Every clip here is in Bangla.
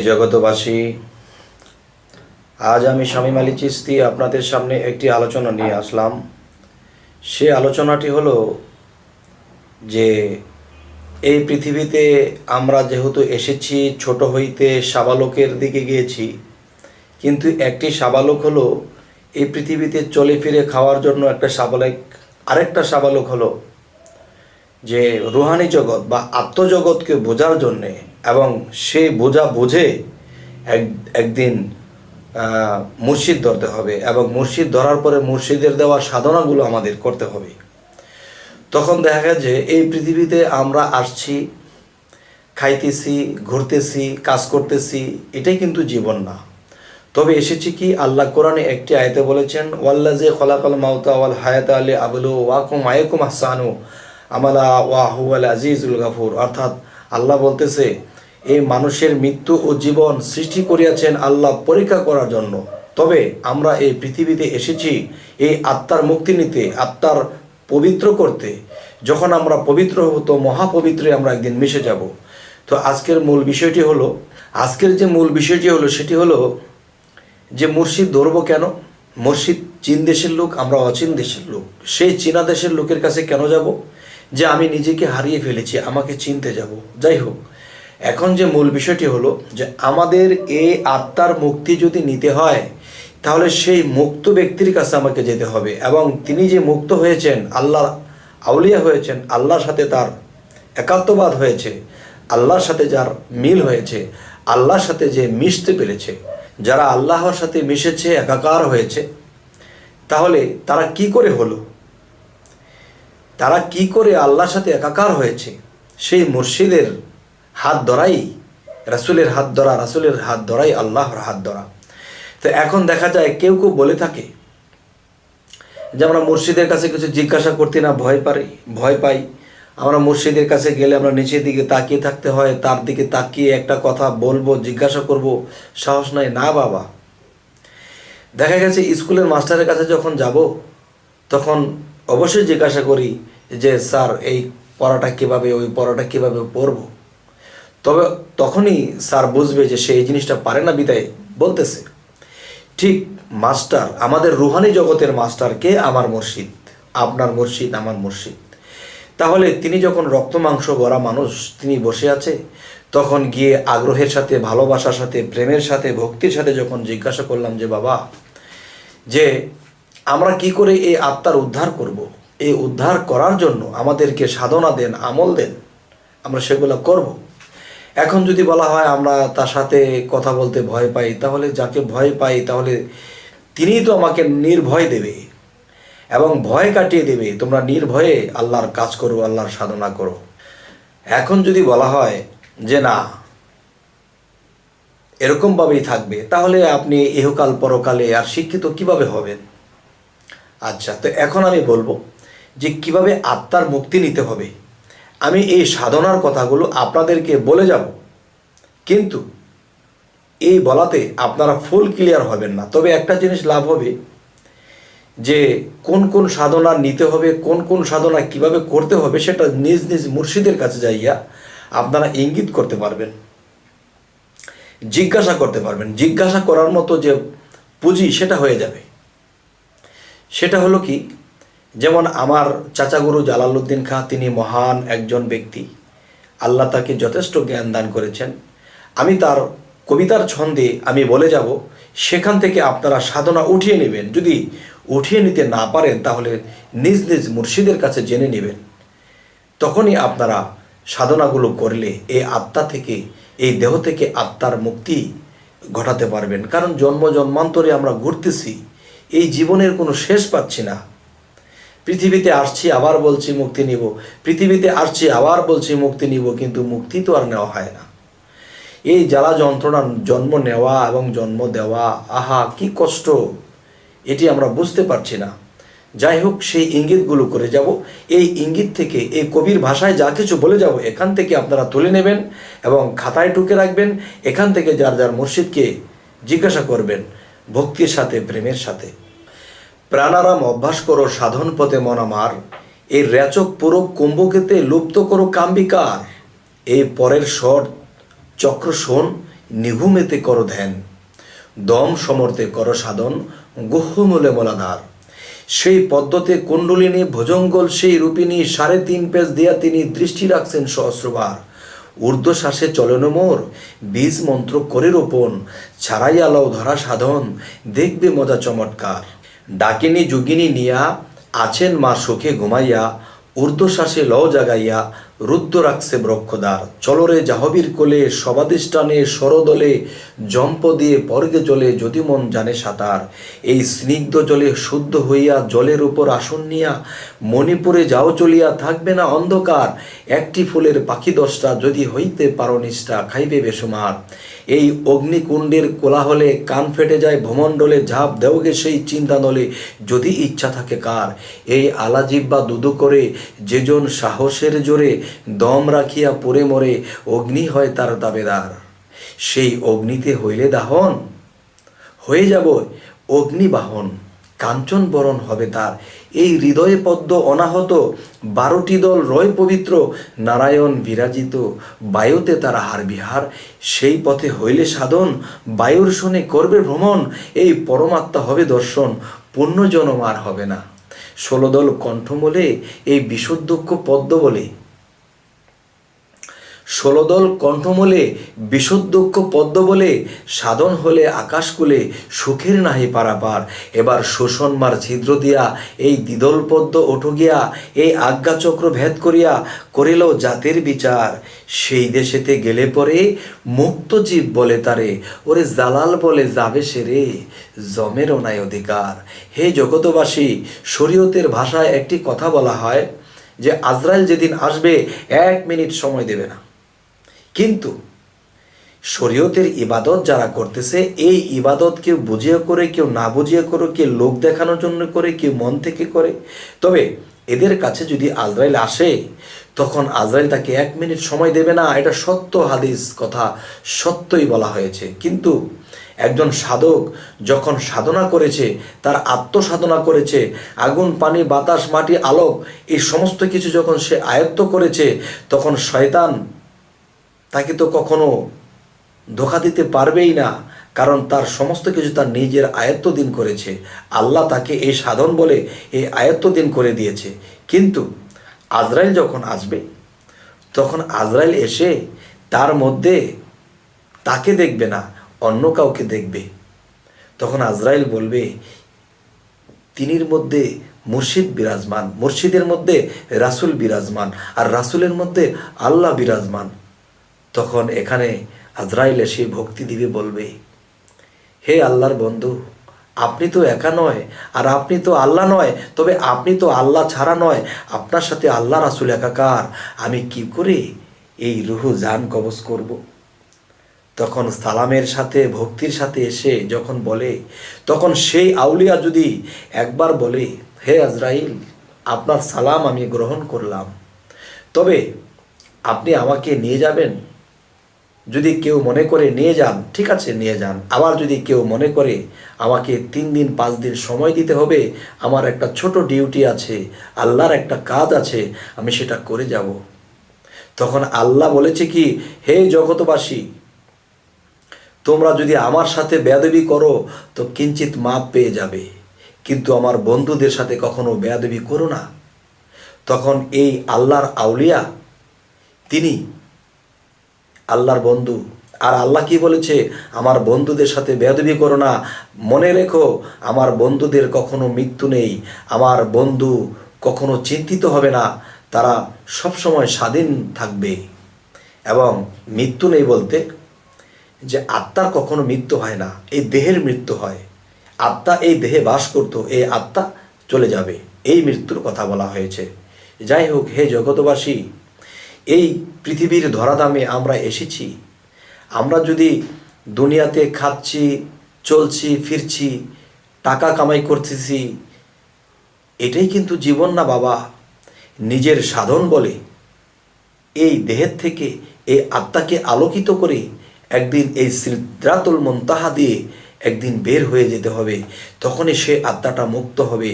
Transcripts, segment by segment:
জগতবাসী, আজ আমি শামীম আলী চিশতি আপনাদের সামনে একটি আলোচনা নিয়ে আসলাম। সে আলোচনাটি হলো যে এই পৃথিবীতে আমরা যেহেতু এসেছি ছোট হইতে সাবালকের দিকে গিয়েছি, কিন্তু একটি সাবালক হলো এই পৃথিবীতে চলে ফিরে খাওয়ার জন্য একটা সাবালক, আরেকটা সাবালক হলো যে রুহানি জগৎ বা আত্মজগৎকে বোঝার জন্যে, এবং সে বুঝে একদিন মুর্শিদ ধরতে হবে, এবং মুর্শিদ ধরার পরে মুর্শিদের দেওয়া সাধনাগুলো আমাদের করতে হবে। তখন দেখা যায় যে এই পৃথিবীতে আমরা আসছি, খাইতেছি, ঘুরতেছি, কাজ করতেছি, এটাই কিন্তু জীবন না। তবে এসেছি কি, আল্লাহ কোরআনে একটি আয়াতে বলেছেন, ওয়াল্লাযী খলাকাল মাউতা ওয়াল হায়াতা লিয়াবলুওয়াকুম আইয়ুকুম আহসানু আমালা ওয়া হুয়াল আজিজুল গাফুর। অর্থাৎ আল্লাহ বলতেছে, এই মানুষের মৃত্যু ও জীবন সৃষ্টি করিয়াছেন আল্লাহ পরীক্ষা করার জন্য। তবে আমরা এই পৃথিবীতে এসেছি এই আত্মার মুক্তি নিতে, আত্মার পবিত্র করতে। যখন আমরা পবিত্র হব তো মহাপবিত্রে আমরা একদিন মিশে যাব। তো আজকের মূল বিষয়টি হলো, সেটি হলো যে মুর্শিদ ধরবো কেন? মুর্শিদ চীন দেশের লোক, আমরা অচীন দেশের লোক। সেই চীনা দেশের লোকের কাছে কেন যাব? যে আমি নিজেকে হারিয়ে ফেলেছি, আমাকে চিনতে যাব। যাই হোক, এখন যে মূল বিষয়টি হলো যে আমাদের এই আত্মার মুক্তি যদি নিতে হয়, তাহলে সেই মুক্ত ব্যক্তির কাছে আমাকে যেতে হবে, এবং তিনি যে মুক্ত হয়েছেন, আল্লাহর আউলিয়া হয়েছেন, আল্লাহর সাথে তার একাত্মবাদ হয়েছে, আল্লাহর সাথে যার মিল হয়েছে, আল্লাহর সাথে যে মিশতে পেরেছে, যারা আল্লাহর সাথে মিশেছে, একাকার হয়েছে, তাহলে তারা কি করে হলো? তারা কি করে আল্লাহর সাথে একাকার হয়েছে? সেই মুর্শিদের হাত ধরাই রাসূলের হাত ধরা, রাসূলের হাত ধরাই আল্লাহর হাত ধরা। তো এখন দেখা যায় কেউ কেউ বলে থাকে যে আমরা মুর্শিদের কাছে কিছু জিজ্ঞাসা করতে না ভয় পাই। আমরা মুর্শিদের কাছে গেলে আমরা নিচের দিকে তাকিয়ে থাকতে হয়, তার দিকে তাকিয়ে একটা কথা বলবো, জিজ্ঞাসা করব, সাহস নাই। না বাবা, দেখা গেছে স্কুলের মাস্টারের কাছে যখন যাব, তখন অবশ্যই জিজ্ঞাসা করি যে স্যার এই পড়াটা কীভাবে, ওই পড়াটা কীভাবে পড়ব। তবে তখনই স্যার বুঝবে যে সে এই জিনিসটা পারে না, বিদায় বলতেছে। ঠিক মাস্টার, আমাদের রুহানি জগতের মাস্টার কে? আমার মুর্শিদ, আপনার মুর্শিদ, আমার মুর্শিদ। তাহলে তিনি যখন রক্ত মাংস গড়া মানুষ, তিনি বসে আছে, তখন গিয়ে আগ্রহের সাথে, ভালোবাসার সাথে, প্রেমের সাথে, ভক্তির সাথে যখন জিজ্ঞাসা করলাম যে বাবা, যে আমরা কি করে এই আত্মার উদ্ধার করব, এই উদ্ধার করার জন্য আমাদেরকে সাধনা দেন, আমল দেন, আমরা সেগুলো করব। এখন যদি বলা হয় আমরা তার সাথে কথা বলতে ভয় পাই, তাহলে যাকে ভয় পাই, তাহলে তিনিই তো আমাকে নির্ভয় দেবে এবং ভয় কাটিয়ে দেবে। তোমরা নির্ভয়ে আল্লাহর কাজ করো, আল্লাহর সাধনা করো। এখন যদি বলা হয় যে না, এরকমভাবেই থাকবে, তাহলে আপনি ইহকাল পরকালে আর শিক্ষিত কিভাবে হবেন? আচ্ছা, তো এখন আমি বলবো যে কিভাবে আত্মার মুক্তি নিতে হবে। আমি এই সাধনার কথাগুলো আপনাদেরকে বলে যাব, কিন্তু এই বলাতে আপনারা ফুল ক্লিয়ার হবেন না। তবে একটা জিনিস লাভ হবে, যে কোন কোন সাধনা নিতে হবে, কোন কোন সাধনা কিভাবে করতে হবে, সেটা নিজ নিজ মুর্শিদের কাছে যাইয়া আপনারা ইঙ্গিত করতে পারবেন, জিজ্ঞাসা করতে পারবেন। জিজ্ঞাসা করার মতো যে পুঁজি, সেটা হয়ে যাবে। সেটা হলো কি, যেমন আমার চাচা গুরু জালালউদ্দিন খাঁ, তিনি মহান একজন ব্যক্তি, আল্লাহ তাকে যথেষ্ট জ্ঞান দান করেছেন। আমি তার কবিতার ছন্দে আমি বলে যাব, সেখান থেকে আপনারা সাধনা উঠিয়ে নেবেন। যদি উঠিয়ে নিতে না পারেন, তাহলে নিজ নিজ মুর্শিদের কাছে জেনে নেবেন। তখনই আপনারা সাধনাগুলো করলে এই আত্মা থেকে, এই দেহ থেকে আত্মার মুক্তি ঘটাতে পারবেন। কারণ জন্ম জন্মান্তরে আমরা ঘুরতেছি, এই জীবনের কোনো শেষ পাচ্ছি না। পৃথিবীতে আসছি, আবার বলছি মুক্তি নিব, পৃথিবীতে আসছি, আবার বলছি মুক্তি নিব, কিন্তু মুক্তি তো আর নেওয়া হয় না। এই জ্বালা যন্ত্রণা, জন্ম নেওয়া এবং জন্ম দেওয়া, আহা কি কষ্ট, এটি আমরা বুঝতে পারছি না। যাই হোক, সেই ইঙ্গিতগুলো করে যাব। এই ইঙ্গিত থেকে, এই কবির ভাষায় যা কিছু বলে যাব, এখান থেকে আপনারা তুলে নেবেন এবং খাতায় টুকে রাখবেন। এখান থেকে যার যার মুর্শিদকে জিজ্ঞাসা করবেন, ভক্তির সাথে, প্রেমের সাথে। প্রাণারাম অভ্যাস করো সাধন পথে মন আমার, এই রেচক পুরো কুম্ভকেতে লুপ্ত করো কাম্বিকার। এই পরের স্বর চক্র শোন, নিঘুমেতে করো ধ্যান, দম সমর্থে করো সাধন, গুহ্যমূলে মলাধার। সেই পদ্মতে কুণ্ডলিনী ভুজঙ্গল সেই রূপিণী, 3.5 পেজ দিয়া তিনি দৃষ্টি রাখছেন সহস্রবার। ঊর্ধ্বশ্বাসে চলন মোর, বীজ মন্ত্র করে রোপণ, ছাড়াইয়া লও ধরা সাধন, দেখবে মজা চমৎকার। ডাকিনী যোগিনী নিয়া আছেন মা সুখে ঘুমাইয়া, ঊর্ধ্বশ্বাসে লও জাগাইয়া, রুদ্র রাখছে ব্রক্ষদ্বার। চলরে জাহবীর কোলে, সবাদিষ্ঠানে সরদলে, জম্প দিয়ে পর্গে জলে, যদি মন জানে সাঁতার। এই স্নিগ্ধ জলে শুদ্ধ হইয়া জলের উপর আসন নিয়া, মণিপুরে যাও চলিয়া, থাকবে না অন্ধকার। একটি ফুলের পাখি 10টা, যদি হইতে পারো নিষ্ঠা, খাইবে বেসুমার। এই অগ্নিকুণ্ডের কোলাহলে কান ফেটে যায় ভূমণ্ডলে, ঝাঁপ দেওগে সেই চিন্তা নলে, যদি ইচ্ছা থাকে কার। এই আলাজিব্বা দুদু করে যেজন সাহসের জোরে, দম রাখিয়া পড়ে মরে, অগ্নি হয় তার দাবেদার। সেই অগ্নিতে হইলে দাহন, হয়ে যাব অগ্নিবাহন, কাঞ্চন বরণ হবে তার। এই হৃদয়ে পদ্ম অনাহত, 12টি দল রয় পবিত্র, নারায়ণ বিরাজিত, বায়ুতে তার হার বিহার। সেই পথে হইলে সাধন, বায়ুর শোনে করবে ভ্রমণ, এই পরমাত্মা হবে দর্শন, পুণ্যজনম আর হবে না। 16 দল কণ্ঠমূলে এই বিশুদ্ধক্ষ পদ্ম বলে, 16 দল কণ্ঠমূলে বিশুদ্ধক্ষ পদ্ম বলে, সাধন হলে আকাশকুলে, সুখের নাহি পারাপার। এবার শোষণ মার ছিদ্র দিয়া, এই দ্বিদল পদ্ম ওঠো গিয়া, এই আজ্ঞাচক্র ভেদ করিয়া, করিল জাতের বিচার। সেই দেশেতে গেলে পরে মুক্ত জীব বলে তারে, ওরে জালাল বলে যাবে সেরে, জমেরও নাই অধিকার। হে জগতবাসী, শরীয়তের ভাষায় একটি কথা বলা হয় যে আজরাইল যেদিন আসবে 1 মিনিট সময় দেবে না। কিন্তু শরীয়তের ইবাদত যারা করতেছে, এই ইবাদত কেউ বুঝিয়ে করে, কেউ না বুঝিয়ে করে, কেউ লোক দেখানোর জন্য করে, কেউ মন থেকে করে। তবে এদের কাছে যদি আজরাইল আসে, তখন আজরাইল তাকে 1 মিনিট সময় দেবে না। এটা সত্য হাদিস কথা, সত্যই বলা হয়েছে। কিন্তু একজন সাধক যখন সাধনা করেছে, তার আত্মসাধনা করেছে, আগুন পানি বাতাস মাটি আলোক এই সমস্ত কিছু যখন সে আয়ত্ত করেছে, তখন শয়তান তাকে তো কখনো ধোঁকা দিতে পারবেই না, কারণ তার সমস্ত কিছু তার নিজের আয়ত্তদিন করেছে। আল্লাহ তাকে এই সাধন বলে এই আয়ত্তদিন করে দিয়েছে। কিন্তু আজরাইল যখন আসবে, তখন আজরাইল এসে তার মধ্যে তাকে দেখবে না, অন্য কাউকে দেখবে। তখন আজরাইল বলবে, তিনির মধ্যে মুর্শিদ বিরাজমান, মুর্শিদের মধ্যে রাসূল বিরাজমান, আর রাসূলের মধ্যে আল্লাহ বিরাজমান। তখন এখানে আজরাইল এসে ভক্তি দিবে, বলবে, হে আল্লাহর বন্ধু, আপনি তো একা নয়, আর আপনি তো আল্লাহ নয়, তবে আপনি তো আল্লাহ ছাড়া নয়, আপনার সাথে আল্লাহ রাসূল একাকার। আমি কি করে এই রুহু জান কবজ করব? তখন সালামের সাথে ভক্তির সাথে এসে যখন বলে, তখন সেই আউলিয়া যদি একবার বলে, হে আজরাইল, আপনার সালাম আমি গ্রহণ করলাম, তবে আপনি আমাকে নিয়ে যাবেন। যদি কেউ মনে করে নিয়ে যান, ঠিক আছে নিয়ে যান। আবার যদি কেউ মনে করে আমাকে 3 দিন 5 দিন সময় দিতে হবে, আমার একটা ছোট ডিউটি আছে, আল্লাহর একটা কাজ আছে, আমি সেটা করে যাব। তখন আল্লাহ বলেছে কি, হে জগতবাসী, তোমরা যদি আমার সাথে বেয়াদবি করো তো কিঞ্চিত মাপ পেয়ে যাবে, কিন্তু আমার বন্ধুদের সাথে কখনো বেয়াদবি করো না। তখন এই আল্লাহর আউলিয়া, তিনি আল্লাহর বন্ধু। আর আল্লাহ কি বলেছে, আমার বন্ধুদের সাথে বেয়াদবি করো না। মনে রেখো, আমার বন্ধুদের কখনো মৃত্যু নেই, আমার বন্ধু কখনো চিন্তিত হবে না, তারা সবসময় স্বাধীন থাকবে। এবং মৃত্যু নেই বলতে যে আত্মার কখনো মৃত্যু হয় না, এই দেহের মৃত্যু হয়। আত্মা এই দেহে বাস করতো, এই আত্মা চলে যাবে, এই মৃত্যুর কথা বলা হয়েছে। যাই হোক, হে জগতবাসী, এই পৃথিবীর ধরাধামে আমরা এসেছি। আমরা যদি দুনিয়াতে খাচ্ছি, চলছি, ফিরছি, টাকা কামাই করতেছি, এটাই কিন্তু জীবন না বাবা। নিজের সাধন বলে এই দেহের থেকে এই আত্মাকে আলোকিত করে একদিন এই সিদরাতুল মুনতাহা দিয়ে একদিন বের হয়ে যেতে হবে, তখনই সে আত্মাটা মুক্ত হবে।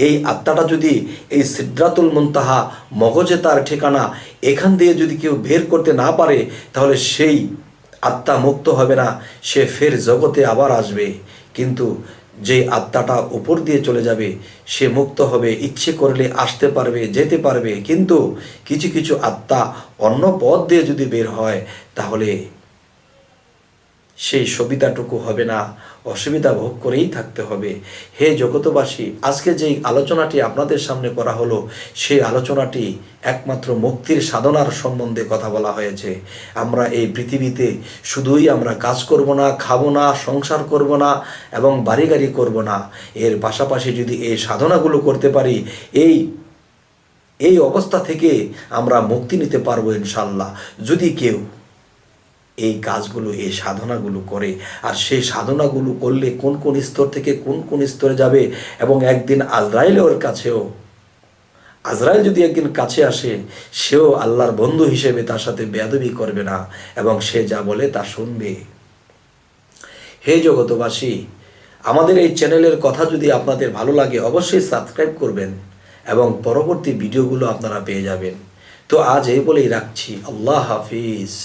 এই আত্মাটা যদি এই সিদরাতুল মুনতাহা মগজে তার ঠিকানা, এখান দিয়ে যদি কেউ বের করতে না পারে, তাহলে সেই আত্মা মুক্ত হবে না, সে ফের জগতে আবার আসবে। কিন্তু যে আত্মাটা উপর দিয়ে চলে যাবে সে মুক্ত হবে, ইচ্ছে করলে আসতে পারবে, যেতে পারবে। কিন্তু কিছু কিছু আত্মা অন্য পথ দিয়ে যদি বের হয় তাহলে সেই সুবিধাটুকু হবে না, অসুবিধা ভোগ করেই থাকতে হবে। হে জগতবাসী, আজকে যেই আলোচনাটি আপনাদের সামনে করা হলো সেই আলোচনাটি একমাত্র মুক্তির সাধনার সম্বন্ধে কথা বলা হয়েছে। আমরা এই পৃথিবীতে শুধুই আমরা কাজ করব না, খাবো না, সংসার করব না এবং বাড়ি গাড়ি করবো না, এর পাশাপাশি যদি এই সাধনাগুলো করতে পারি, এই অবস্থা থেকে আমরা মুক্তি নিতে পারবো ইনশাল্লাহ। যদি কেউ এই কাজগুলো, এই সাধনাগুলো করে, আর সেই সাধনাগুলো করলে কোন কোন স্তর থেকে কোন কোন স্তরে যাবে, এবং একদিন আজরাইলের কাছেও, আজরাইল যদি একদিন কাছে আসে, সেও আল্লাহর বন্ধু হিসেবে তার সাথে বেয়াদবি করবে না এবং সে যা বলে তা শুনবে। হে জগতবাসী, আমাদের এই চ্যানেলের কথা যদি আপনাদের ভালো লাগে অবশ্যই সাবস্ক্রাইব করবেন এবং পরবর্তী ভিডিওগুলো আপনারা পেয়ে যাবেন। তো আজ এই বলেই রাখছি, আল্লাহ হাফিজ।